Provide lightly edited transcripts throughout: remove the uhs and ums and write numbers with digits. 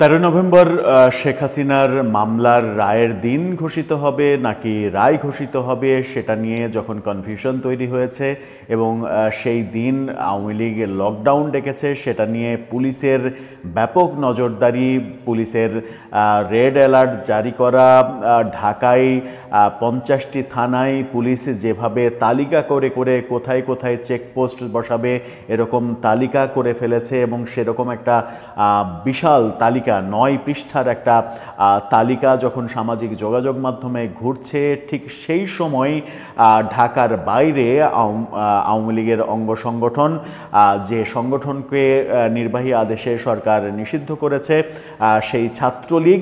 13 November Sheikh হাসিনার মামলার রায়ের দিন ঘোষিত হবে নাকি রায় ঘোষিত হবে সেটা নিয়ে যখন কনফিউশন তৈরি হয়েছে এবং সেই দিন আওয়ামী লীগ লকডাউন ডেকেছে, সেটা নিয়ে পুলিশের ব্যাপক নজরদারি, পুলিশের রেড অ্যালার্ট জারি করা, ঢাকায় 50টি থানায় পুলিশ যেভাবে তালিকা করে করে কোথায় কোথায় চেকপোস্ট বসাবে এরকম তালিকা করে ফেলেছে এবং সেরকম একটা বিশাল তালিকা 9 পৃষ্ঠার একটা তালিকা যখন সামাজিক যোগাযোগ মাধ্যমে ঘুরছে, ঠিক সেই সময় ঢাকার বাইরে আওয়ামী লীগের অঙ্গ সংগঠন, যে সংগঠনকে নির্বাহী আদেশে সরকার নিষিদ্ধ করেছে, সেই ছাত্রলীগ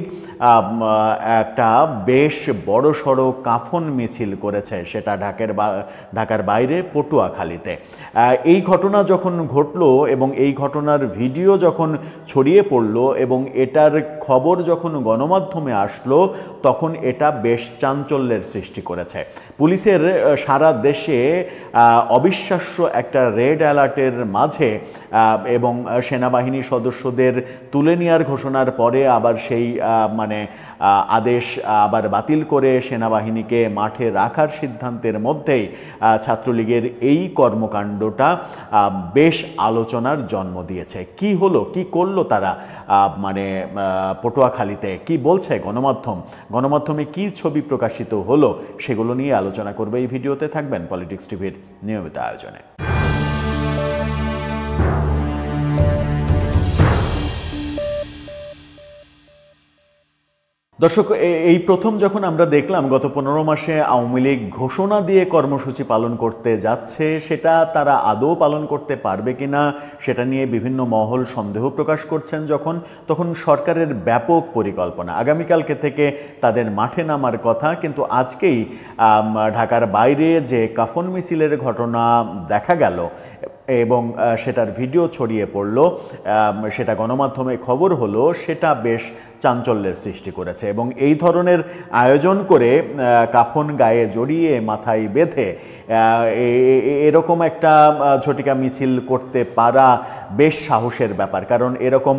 একটা বেশ বড়সড় কাফন মিছিল করেছে, সেটা ঢাকার বাইরে পটুয়াখালীতে। এই ঘটনা যখন ঘটলো এবং এই ঘটনার ভিডিও যখন ছড়িয়ে পড়লো এবং এটার খবর যখন গণমাধ্যমে আসলো তখন এটা বেশ চাঞ্চল্যের সৃষ্টি করেছে। পুলিশের সারা দেশে অবিশ্বাস্য একটা রেড অ্যালার্টের মাঝে এবং সেনাবাহিনী সদস্যদের তুলে নেওয়ার ঘোষণার পরে আবার সেই আদেশ আবার বাতিল করে সেনাবাহিনীকে মাঠে রাখার সিদ্ধান্তের মধ্যেই ছাত্রলীগের এই কর্মকাণ্ডটা বেশ আলোচনার জন্ম দিয়েছে। কি হলো, কি করলো তারা পটুয়াখালীতে, কি বলছে গণমাধ্যমে কি ছবি প্রকাশিত হলো সেগুলো নিয়ে আলোচনা করবে এই ভিডিওতে। থাকবেন পলিটিক্স টিভির নিয়মিত আয়োজনে। দর্শক, এই প্রথম যখন আমরা দেখলাম গত 15 মাসে আওয়ামী লীগ ঘোষণা দিয়ে কর্মসূচি পালন করতে যাচ্ছে, সেটা তারা আদৌ পালন করতে পারবে কিনা সেটা নিয়ে বিভিন্ন মহল সন্দেহ প্রকাশ করছেন। তখন সরকারের ব্যাপক পরিকল্পনা, আগামীকালকে থেকে তাদের মাঠে নামার কথা, কিন্তু আজকেই ঢাকার বাইরে যে কাফন মিছিলের ঘটনা দেখা গেল এবং সেটার ভিডিও ছড়িয়ে পড়ল, সেটা গণমাধ্যমে খবর হলো, সেটা বেশ চাঞ্চল্যের সৃষ্টি করেছে। এবং এই ধরনের আয়োজন করে কাফন গায়ে জড়িয়ে মাথায় বেঁধে এরকম একটা ঝটিকা মিছিল করতে পারা বেশ সাহসের ব্যাপার, কারণ এরকম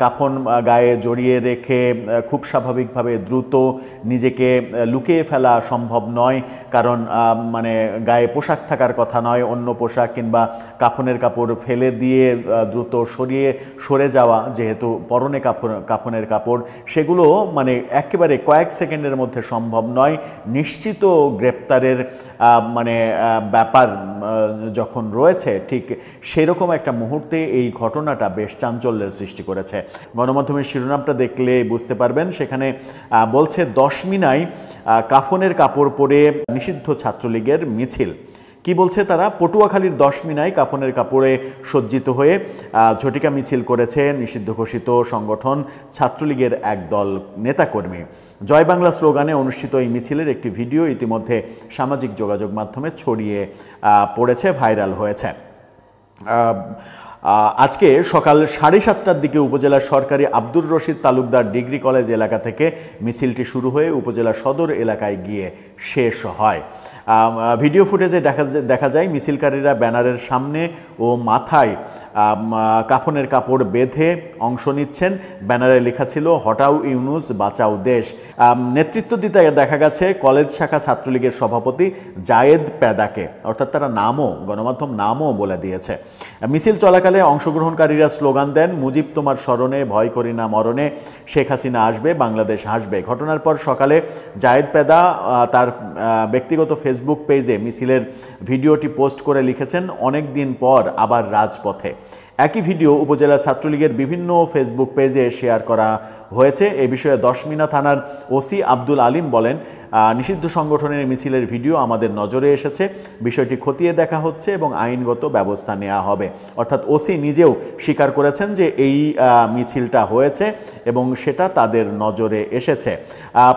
কাফন গায়ে জড়িয়ে রেখে খুব স্বাভাবিকভাবে দ্রুত নিজেকে লুকিয়ে ফেলা সম্ভব নয়, কারণ গায়ে পোশাক থাকার কথা নয়, অন্য পোশাক কিংবা কাফনের কাপড় ফেলে দিয়ে দ্রুত সরে যাওয়া, যেহেতু পরনে কাফনের কাপড়, সেগুলো একেবারে কয়েক সেকেন্ডের মধ্যে সম্ভব নয়। নিশ্চিত গ্রেপ্তারের ব্যাপার যখন রয়েছে, ঠিক সেরকম একটা মুহূর্তে এই ঘটনাটা বেশ চাঞ্চল্যের সৃষ্টি করেছে। গণমাধ্যমের শিরোনামটা দেখলে বুঝতে পারবেন, সেখানে বলছে 10 মিনায় কাফনের কাপড় পরে নিষিদ্ধ ছাত্রলীগের মিছিল। কি বলছে তারা? পটুয়াখালীর 10 মিনায় কাফনের কাপড়ে সজ্জিত হয়ে ঝটিকা মিছিল করেছে নিষিদ্ধ ঘোষিত সংগঠন ছাত্রলীগের একদল নেতাকর্মী। জয় বাংলা স্লোগানে অনুষ্ঠিত এই মিছিলের একটি ভিডিও ইতিমধ্যে সামাজিক যোগাযোগ মাধ্যমে ছড়িয়ে পড়েছে, ভাইরাল হয়েছে। আজকে সকাল 7:30টার দিকে উপজেলার সরকারি আব্দুর রশিদ তালুকদার ডিগ্রি কলেজ এলাকা থেকে মিছিলটি শুরু হয়ে উপজেলা সদর এলাকায় গিয়ে শেষ হয়। ভিডিও ফুটেজে দেখা যায় মিছিলকারীরা ব্যানারের সামনে ও মাথায় কাফনের কাপড় বেঁধে অংশ নিচ্ছেন। ব্যানারে লেখা ছিল হটাও ইউনূস বাঁচাও দেশ। নেতৃত্ব দিতে দেখা গেছে কলেজ শাখা ছাত্রলীগের সভাপতি জায়েদ পেদাকে, অর্থাৎ তারা গণমাধ্যম নামও বলে দিয়েছে। মিছিল চলাকালে অংশগ্রহণকারীরা স্লোগান দেন, মুজিব তোমার স্মরণে, ভয় করি না মরণে, শেখ হাসিনা আসবে, বাংলাদেশ হাসবে। ঘটনার পর সকালে জায়েদ পেদা তার ব্যক্তিগত ফেসবুক পেজে মিছিলের ভিডিওটি পোস্ট করে লিখেছেন, অনেক দিন পর আবার রাজপথে। একই ভিডিও উপজেলা ছাত্রলীগের বিভিন্ন ফেসবুক পেজে শেয়ার করা হয়েছে। এ বিষয়ে 10 মিনা থানার ওসি আব্দুল আলিম বলেন, নিষিদ্ধ সংগঠনের মিছিলের ভিডিও আমাদের নজরে এসেছে, বিষয়টি খতিয়ে দেখা হচ্ছে এবং আইনগত ব্যবস্থা নেওয়া হবে। অর্থাৎ ওসি নিজেও স্বীকার করেছেন যে এই মিছিলটা হয়েছে এবং সেটা তাদের নজরে এসেছে।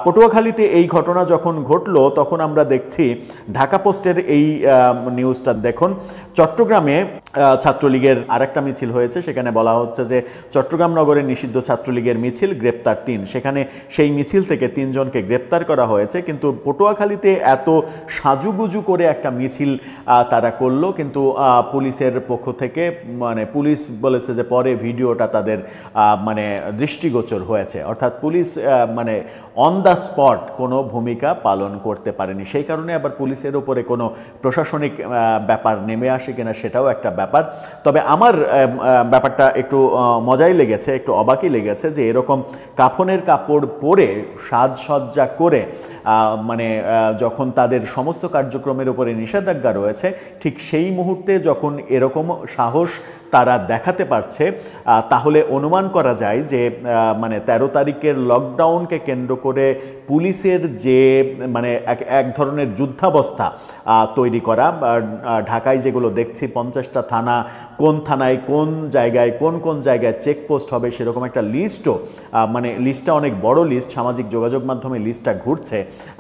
পটুয়াখালীতে এই ঘটনা যখন ঘটলো তখন আমরা দেখছি ঢাকা পোস্টের এই নিউজটা দেখুন। চট্টগ্রামে ছাত্রলীগের আরেকটা মিছিল হয়েছে, সেখানে বলা হচ্ছে যে চট্টগ্রাম নগরের নিষিদ্ধ ছাত্রলীগের মিছিল গ্রেপ্তার ৩, সেখানে সেই মিছিল থেকে ৩ জনকে গ্রেপ্তার করা হয়েছে। কিন্তু পটুয়াখালীতে এত সাজুগুজু করে একটা মিছিল তারা করলো, কিন্তু পুলিশের পক্ষ থেকে মানে পুলিশ বলেছে যে পরে ভিডিওটা তাদের মানে দৃষ্টিগোচর হয়েছে, অর্থাৎ পুলিশ মানে অন দ্য স্পট কোনো ভূমিকা পালন করতে পারেনি। সেই কারণে আবার পুলিশের উপরে কোনো প্রশাসনিক ব্যাপার নেমে আসে কিনা সেটাও একটা ব্যাপার। তবে আমার ব্যাপারটা একটু মজাই লেগেছে, একটু অবাকই লেগেছে যে এরকম কাফনের কাপড় পরে সাজসজ্জা করে মানে যখন তাদের সমস্ত কার্যক্রমের উপরে নিষেধাজ্ঞা রয়েছে, ঠিক সেই মুহূর্তে যখন এরকম সাহস তারা দেখাতে পারছে, তাহলে অনুমান করা যায় যে মানে 13 তারিখের লকডাউনকে কেন্দ্র করে পুলিশের যে মানে এক ধরনের যুদ্ধাবস্থা তৈরি করা, ঢাকায় যেগুলো দেখছি 50টা থানা, কোন থানায় কোন জায়গায় কোন কোন জায়গায় চেকপোস্ট হবে সেরকম একটা লিস্টও, মানে লিস্টটা অনেক বড় লিস্ট, সামাজিক যোগাযোগ মাধ্যমে লিস্টটা ঘুরছে,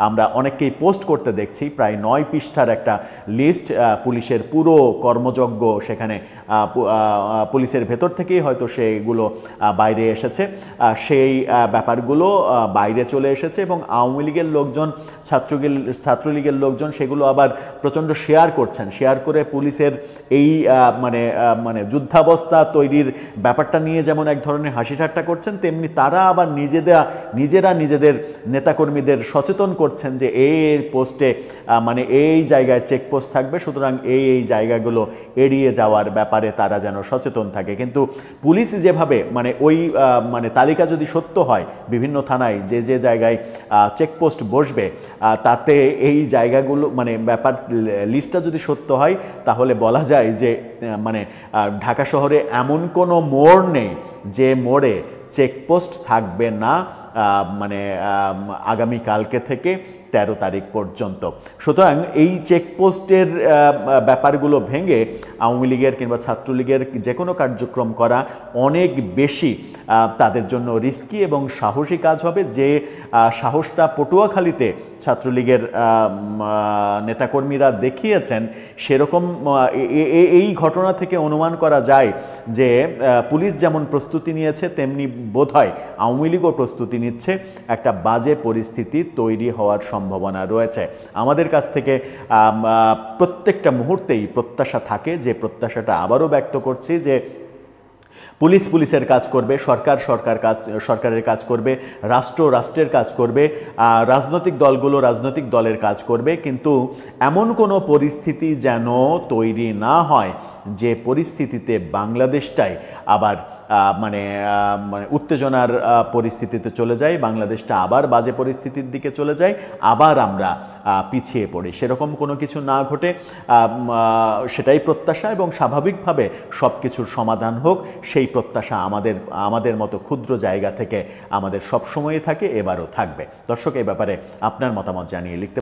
আমরা অনেককেই পোস্ট করতে দেখছি, প্রায় 9 পৃষ্ঠার একটা লিস্ট, পুলিশের পুরো কর্মযজ্ঞ সেখানে পুলিশের ভেতর থেকেই হয়তো সেগুলো বাইরে এসেছে, সেই ব্যাপারগুলো বাইরে চলে এসেছে এবং আওয়ামী লীগের লোকজন, ছাত্রলীগের লোকজন সেগুলো আবার প্রচণ্ড শেয়ার করছেন, শেয়ার করে পুলিশের এই মানে মানে যুদ্ধাবস্থা তৈরির ব্যাপারটা নিয়ে যেমন এক ধরনের হাসি ঠাট্টা করছেন, তেমনি তারা আবার নিজেরা নিজেদের নেতাকর্মীদের সচেতন করছেন যে এই পোস্টে মানে এই জায়গায় চেকপোস্ট থাকবে, সুতরাং এই জায়গাগুলো এড়িয়ে যাওয়ার ব্যাপারে তারা যেন সচেতন থাকে। কিন্তু পুলিশ যেভাবে মানে ওই মানে তালিকা যদি সত্য হয়, বিভিন্ন থানায় যে যে জায়গায় চেকপোস্ট বসবে, তাতে এই জায়গাগুলো মানে ব্যাপার লিস্টটা যদি সত্য হয়, তাহলে বলা যায় যে মানে ঢাকা শহরে এমন কোনো মোড় নেই যে মোড়ে চেকপোস্ট থাকবে না মানে আগামীকালকে থেকে 13 তারিখ পর্যন্ত। সুতরাং এই চেকপোস্টের ব্যাপারগুলো ভেঙে আওয়ামী লীগের কিংবা ছাত্রলীগের যে কোনো কার্যক্রম করা অনেক বেশি তাদের জন্য রিস্কি এবং সাহসী কাজ হবে, যে সাহসটা পটুয়াখালীতে ছাত্রলীগের নেতাকর্মীরা দেখিয়েছেন। সেরকম এই ঘটনা থেকে অনুমান করা যায় যে পুলিশ যেমন প্রস্তুতি নিয়েছে, তেমনি বোধহয় আওয়ামী লীগও প্রস্তুতি নিচ্ছে, একটা বাজে পরিস্থিতি তৈরি হওয়ার সম্ভাবনা রয়েছে। আমাদের কাছ থেকে প্রত্যেকটা মুহূর্তেই প্রত্যাশা থাকে, যে প্রত্যাশাটা আবারও ব্যক্ত করছি, যে পুলিশের কাজ করবে, সরকারের কাজ করবে, রাষ্ট্রের কাজ করবে, রাজনৈতিক দলগুলো রাজনৈতিক দলের কাজ করবে, কিন্তু এমন কোনো পরিস্থিতি যেন তৈরি না হয় যে পরিস্থিতিতে বাংলাদেশটাই আবার মানে উত্তেজনার পরিস্থিতিতে চলে যায়, বাংলাদেশটা আবার বাজে পরিস্থিতির দিকে চলে যায়, আবার আমরা পিছিয়ে পড়ি। সেরকম কোনো কিছু না ঘটে সেটাই প্রত্যাশা, এবং স্বাভাবিকভাবে সব কিছুর সমাধান হোক সেই প্রত্যাশা আমাদের মতো ক্ষুদ্র জায়গা থেকে আমাদের সবসময়ই থাকে, এবারও থাকবে। দর্শক, এই ব্যাপারে আপনার মতামত জানিয়ে লিখতে